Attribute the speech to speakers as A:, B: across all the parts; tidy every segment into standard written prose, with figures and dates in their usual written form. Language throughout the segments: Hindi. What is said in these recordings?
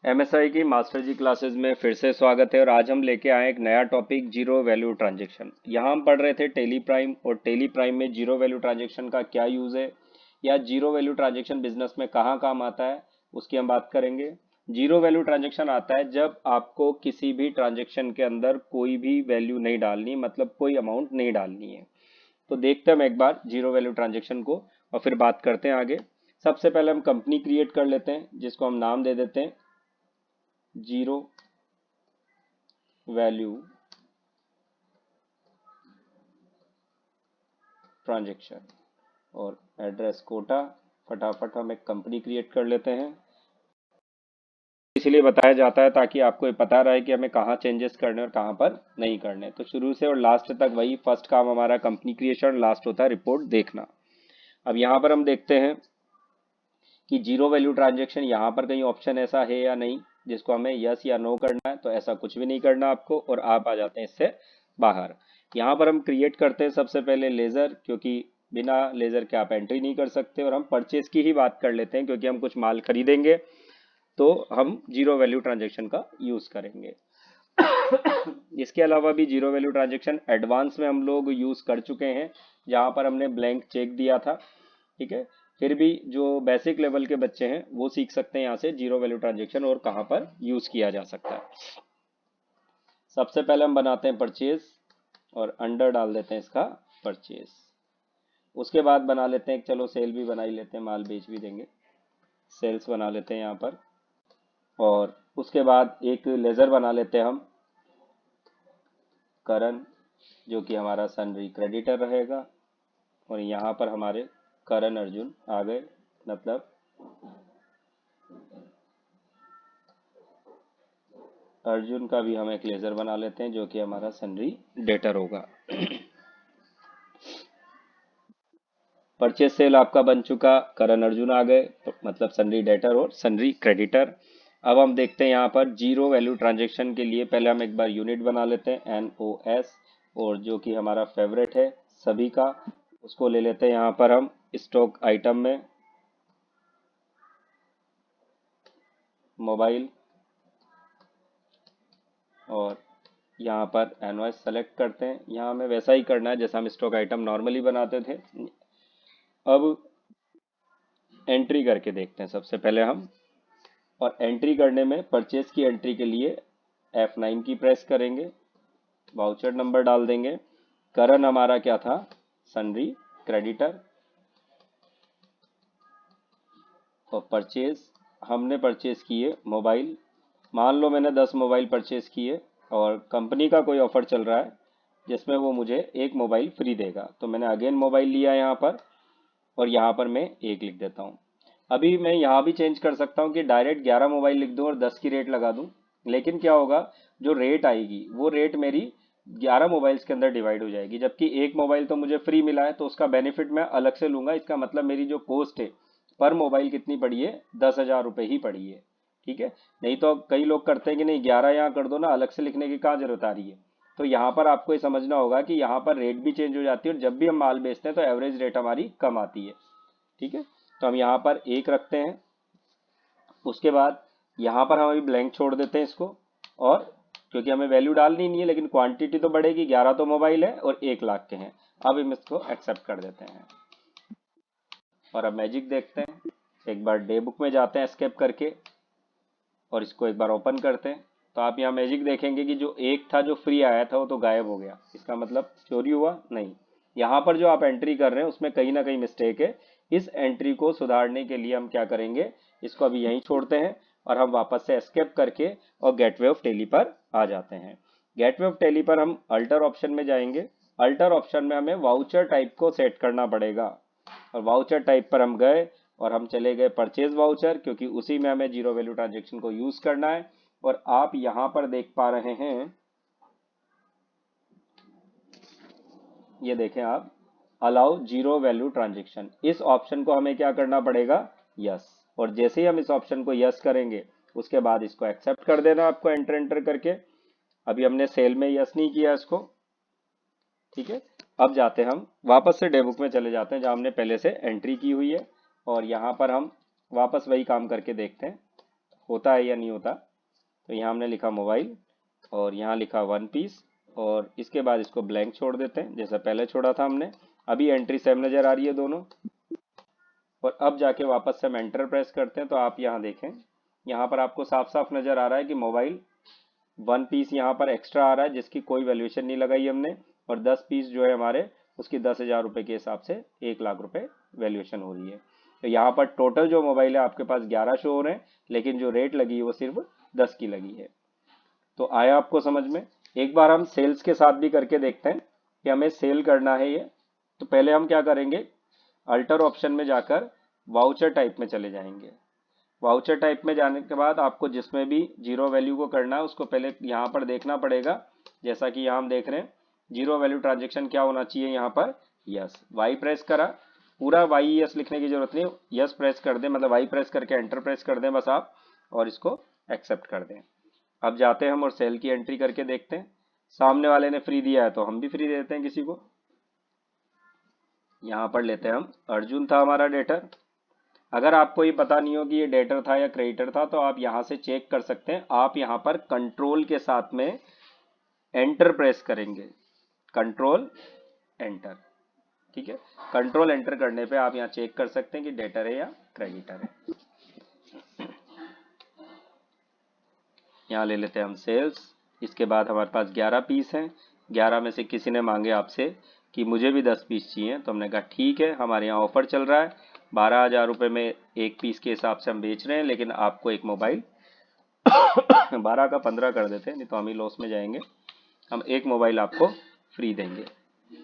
A: एमएसआई की मास्टर जी क्लासेस में फिर से स्वागत है और आज हम लेके आए एक नया टॉपिक जीरो वैल्यू ट्रांजैक्शन। यहाँ हम पढ़ रहे थे टेली प्राइम और टेली प्राइम में जीरो वैल्यू ट्रांजैक्शन का क्या यूज़ है या जीरो वैल्यू ट्रांजैक्शन बिजनेस में कहाँ काम आता है उसकी हम बात करेंगे। जीरो वैल्यू ट्रांजैक्शन आता है जब आपको किसी भी ट्रांजैक्शन के अंदर कोई भी वैल्यू नहीं डालनी, मतलब कोई अमाउंट नहीं डालनी है। तो देखते हैं हम एक बार जीरो वैल्यू ट्रांजैक्शन को और फिर बात करते हैं आगे। सबसे पहले हम कंपनी क्रिएट कर लेते हैं जिसको हम नाम दे देते हैं जीरो वैल्यू ट्रांजैक्शन और एड्रेस कोटा। फटाफट हम एक कंपनी क्रिएट कर लेते हैं। इसलिए बताया जाता है ताकि आपको ये पता रहे कि हमें कहाँ चेंजेस करने और कहाँ पर नहीं करने। तो शुरू से और लास्ट तक वही फर्स्ट काम हमारा कंपनी क्रिएशन, लास्ट होता है रिपोर्ट देखना। अब यहाँ पर हम देखते हैं कि जीरो वैल्यू ट्रांजैक्शन यहाँ पर कहीं ऑप्शन ऐसा है या नहीं जिसको हमें यस या नो करना है। तो ऐसा कुछ भी नहीं करना आपको और आप आ जाते हैं इससे बाहर। यहाँ पर हम क्रिएट करते हैं सबसे पहले लेजर, क्योंकि बिना लेजर के आप एंट्री नहीं कर सकते। और हम परचेज की ही बात कर लेते हैं क्योंकि हम कुछ माल खरीदेंगे तो हम जीरो वैल्यू ट्रांजैक्शन का यूज करेंगे। इसके अलावा भी जीरो वैल्यू ट्रांजैक्शन एडवांस में हम लोग यूज कर चुके हैं जहां पर हमने ब्लैंक चेक दिया था। ठीक है, फिर भी जो बेसिक लेवल के बच्चे हैं वो सीख सकते हैं यहाँ से जीरो वैल्यू ट्रांजैक्शन और कहाँ पर यूज किया जा सकता है। सबसे पहले हम बनाते हैं परचेज और अंडर डाल देते हैं इसका परचेज। उसके बाद बना लेते हैं, चलो सेल भी बना ही लेते हैं, माल बेच भी देंगे। सेल्स बना लेते हैं यहाँ पर और उसके बाद एक लेजर बना लेते हैं हम करण, जो कि हमारा सनरी क्रेडिटर रहेगा। और यहाँ पर हमारे करण अर्जुन आ गए, मतलब अर्जुन का भी हम एक लेजर बना लेते हैं जो कि हमारा सनरी डेटर होगा। परचेज सेल आपका बन चुका, करण अर्जुन आ गए, तो मतलब सनरी डेटर और सनरी क्रेडिटर। अब हम देखते हैं यहाँ पर जीरो वैल्यू ट्रांजैक्शन के लिए पहले हम एक बार यूनिट बना लेते हैं NOS, और जो कि हमारा फेवरेट है सभी का, उसको ले लेते हैं यहाँ पर हम स्टॉक आइटम में मोबाइल, और यहाँ पर NOS सेलेक्ट करते हैं। यहाँ हमें वैसा ही करना है जैसा हम स्टॉक आइटम नॉर्मली बनाते थे। अब एंट्री करके देखते हैं सबसे पहले हम, और एंट्री करने में परचेज की एंट्री के लिए F9 की प्रेस करेंगे, वाउचर नंबर डाल देंगे। करण हमारा क्या था, सनरी क्रेडिटर, और परचेज हमने परचेज किए मोबाइल। मान लो मैंने 10 मोबाइल परचेज किए और कंपनी का कोई ऑफर चल रहा है जिसमें वो मुझे एक मोबाइल फ्री देगा, तो मैंने अगेन मोबाइल लिया यहाँ पर और यहाँ पर मैं एक लिख देता हूँ। अभी मैं यहाँ भी चेंज कर सकता हूँ कि डायरेक्ट 11 मोबाइल लिख दूँ और 10 की रेट लगा दूँ, लेकिन क्या होगा, जो रेट आएगी वो रेट मेरी 11 मोबाइल्स के अंदर डिवाइड हो जाएगी, जबकि एक मोबाइल तो मुझे फ्री मिला है तो उसका बेनिफिट मैं अलग से लूंगा। इसका मतलब मेरी जो कॉस्ट है पर मोबाइल कितनी पड़ी है, 10,000 रुपये ही पड़ी है। ठीक है, नहीं तो कई लोग करते हैं कि नहीं 11 यहाँ कर दो ना, अलग से लिखने की कहाँ जरूरत आ रही है। तो यहाँ पर आपको ये समझना होगा कि यहाँ पर रेट भी चेंज हो जाती है और जब भी हम माल बेचते हैं तो एवरेज रेट हमारी कम आती है। ठीक है, तो हम यहाँ पर एक रखते हैं। उसके बाद यहाँ पर हम अभी ब्लैंक छोड़ देते हैं इसको, और क्योंकि हमें वैल्यू डालनी नहीं है लेकिन क्वांटिटी तो बढ़ेगी, 11 तो मोबाइल है और 1 लाख के हैं। अब हम इसको एक्सेप्ट कर देते हैं और अब मैजिक देखते हैं। एक बार डे बुक में जाते हैं एस्केप करके और इसको एक बार ओपन करते हैं, तो आप यहाँ मैजिक देखेंगे कि जो एक था जो फ्री आया था वो तो गायब हो गया। इसका मतलब चोरी हुआ नहीं, यहाँ पर जो आप एंट्री कर रहे हैं उसमें कहीं ना कहीं मिस्टेक है। इस एंट्री को सुधारने के लिए हम क्या करेंगे, इसको अभी यहीं छोड़ते हैं और हम वापस से एस्केप करके और गेटवे ऑफ टेली पर आ जाते हैं। गेटवे ऑफ टेली पर हम अल्टर ऑप्शन में जाएंगे। अल्टर ऑप्शन में हमें वाउचर टाइप को सेट करना पड़ेगा, और वाउचर टाइप पर हम गए और हम चले गए परचेज वाउचर, क्योंकि उसी में हमें जीरो वैल्यू ट्रांजेक्शन को यूज करना है। और आप यहां पर देख पा रहे हैं, ये देखें आप, अलाउ जीरो वैल्यू ट्रांजेक्शन, इस ऑप्शन को हमें क्या करना पड़ेगा, यस। और जैसे ही हम इस ऑप्शन को यस करेंगे उसके बाद इसको एक्सेप्ट कर देना आपको एंटर एंटर करके। अभी हमने सेल में यस नहीं किया इसको। ठीक है, अब जाते हैं हम वापस से डेबुक में चले जाते हैं जहां हमने पहले से एंट्री की हुई है, और यहाँ पर हम वापस वही काम करके देखते हैं। होता है या नहीं होता। तो यहाँ हमने लिखा मोबाइल और यहाँ लिखा 1 पीस और इसके बाद इसको ब्लैंक छोड़ देते हैं जैसा पहले छोड़ा था हमने। अभी एंट्री सेम नज़र आ रही है दोनों। और अब जाके वापस से हम एंटर प्रेस करते हैं तो आप यहाँ देखें, यहाँ पर आपको साफ साफ नज़र आ रहा है कि मोबाइल 1 पीस यहाँ पर एक्स्ट्रा आ रहा है जिसकी कोई वैल्यूएशन नहीं लगाई हमने, और 10 पीस जो है हमारे उसकी 10,000 रुपये के हिसाब से 1 लाख रुपए वैल्यूएशन हो रही है। तो यहाँ पर टोटल जो मोबाइल है आपके पास 11 शो हो रहे हैं, लेकिन जो रेट लगी है वो सिर्फ 10 की लगी है। तो आया आपको समझ में। एक बार हम सेल्स के साथ भी करके देखते हैं कि हमें सेल करना है ये। तो पहले हम क्या करेंगे, अल्टर ऑप्शन में जाकर वाउचर टाइप में चले जाएंगे। वाउचर टाइप में जाने के बाद आपको जिसमें भी जीरो वैल्यू को करना है उसको पहले यहाँ पर देखना पड़ेगा। जैसा कि यहाँ हम देख रहे हैं जीरो वैल्यू ट्रांजेक्शन क्या होना चाहिए, यहाँ पर यस। वाई प्रेस करा, पूरा वाई यस लिखने की जरूरत नहीं, यस प्रेस कर दें, मतलब वाई प्रेस करके एंटर प्रेस कर दें बस आप, और इसको एक्सेप्ट कर दें। अब जाते हैं हम और सेल की एंट्री करके देखते हैं। सामने वाले ने फ्री दिया है तो हम भी फ्री दे देते हैं किसी को। यहाँ पर लेते हैं हम, अर्जुन था हमारा डेटर। अगर आपको ये पता नहीं हो कि ये डेटर था या क्रेडिटर था तो आप यहाँ से चेक कर सकते हैं। आप यहाँ पर कंट्रोल के साथ में एंटर प्रेस करेंगे, कंट्रोल एंटर, ठीक है। कंट्रोल एंटर करने पे आप यहाँ चेक कर सकते हैं कि डेटर है या क्रेडिटर है। यहाँ ले लेते हैं हम सेल्स। इसके बाद हमारे पास 11 पीस हैं। 11 में से किसी ने मांगे आपसे कि मुझे भी 10 पीस चाहिए, तो हमने कहा ठीक है, हमारे यहाँ ऑफर चल रहा है, 12,000 रुपये में एक पीस के हिसाब से हम बेच रहे हैं, लेकिन आपको एक मोबाइल 12 का 15 कर देते हैं, नहीं तो हम ही लॉस में जाएंगे। हम एक मोबाइल आपको फ्री देंगे।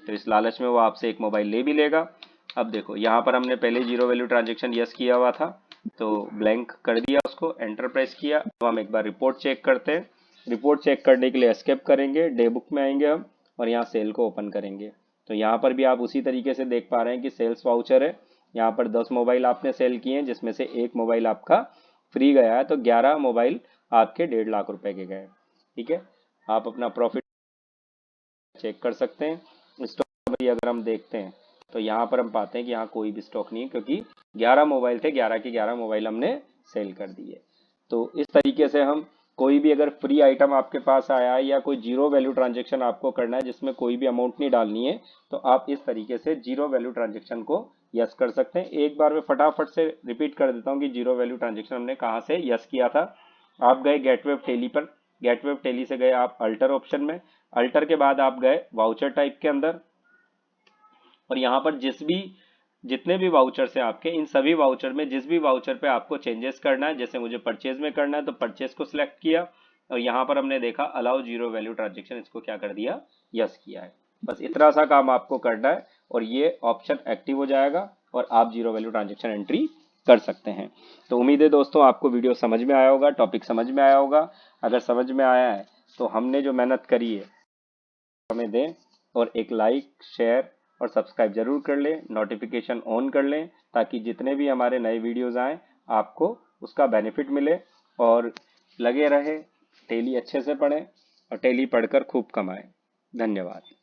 A: तो इस लालच में वो आपसे एक मोबाइल ले भी लेगा। अब देखो यहाँ पर हमने पहले जीरो वैल्यू ट्रांजेक्शन यस किया हुआ था तो ब्लैंक कर दिया उसको, एंटर प्रेस किया। अब हम एक बार रिपोर्ट चेक करते हैं। रिपोर्ट चेक करने के लिए एस्केप करेंगे, डे बुक में आएंगे हम और यहाँ सेल को ओपन करेंगे। तो यहाँ पर भी आप उसी तरीके से देख पा रहे हैं कि सेल्स वाउचर है। यहाँ पर 10 मोबाइल आपने सेल किए हैं जिसमें से एक मोबाइल आपका फ्री गया है, तो 11 मोबाइल आपके 1.5 लाख रुपए के गए। ठीक है, आप अपना प्रॉफिट चेक कर सकते हैं। स्टॉक में अगर हम देखते हैं तो यहाँ पर हम पाते हैं कि यहाँ कोई भी स्टॉक नहीं है, क्योंकि 11 मोबाइल थे, 11 के 11 मोबाइल हमने सेल कर दिए। तो इस तरीके से हम कोई भी अगर फ्री आइटम आपके पास आया है या कोई जीरो वैल्यू ट्रांजेक्शन आपको करना है जिसमें कोई भी अमाउंट नहीं डालनी है, तो आप इस तरीके से जीरो वैल्यू ट्रांजेक्शन को यस कर सकते हैं। एक बार मैं फटाफट से रिपीट कर देता हूँ कि जीरो वैल्यू ट्रांजेक्शन हमने कहाँ से यस किया था। आप गए गेटवे ऑफ टेली पर, गेटवे ऑफ टेली से गए आप अल्टर ऑप्शन में, अल्टर के बाद आप गए वाउचर टाइप के अंदर, और यहाँ पर जितने भी वाउचर्स हैं आपके, इन सभी वाउचर में जिस भी वाउचर पे आपको चेंजेस करना है, जैसे मुझे परचेज में करना है तो परचेज को सिलेक्ट किया, और यहाँ पर हमने देखा अलाउ जीरो वैल्यू ट्रांजेक्शन, इसको क्या कर दिया, यस किया है। बस इतना सा काम आपको करना है और ये ऑप्शन एक्टिव हो जाएगा और आप जीरो वैल्यू ट्रांजेक्शन एंट्री कर सकते हैं। तो उम्मीद है दोस्तों आपको वीडियो समझ में आया होगा, टॉपिक समझ में आया होगा। अगर समझ में आया है तो हमने जो मेहनत करी है हमें दें, और एक लाइक, शेयर और सब्सक्राइब जरूर कर लें, नोटिफिकेशन ऑन कर लें, ताकि जितने भी हमारे नए वीडियोस आएँ आपको उसका बेनिफिट मिले। और लगे रहे, टेली अच्छे से पढ़ें और टेली पढ़कर खूब कमाएं। धन्यवाद।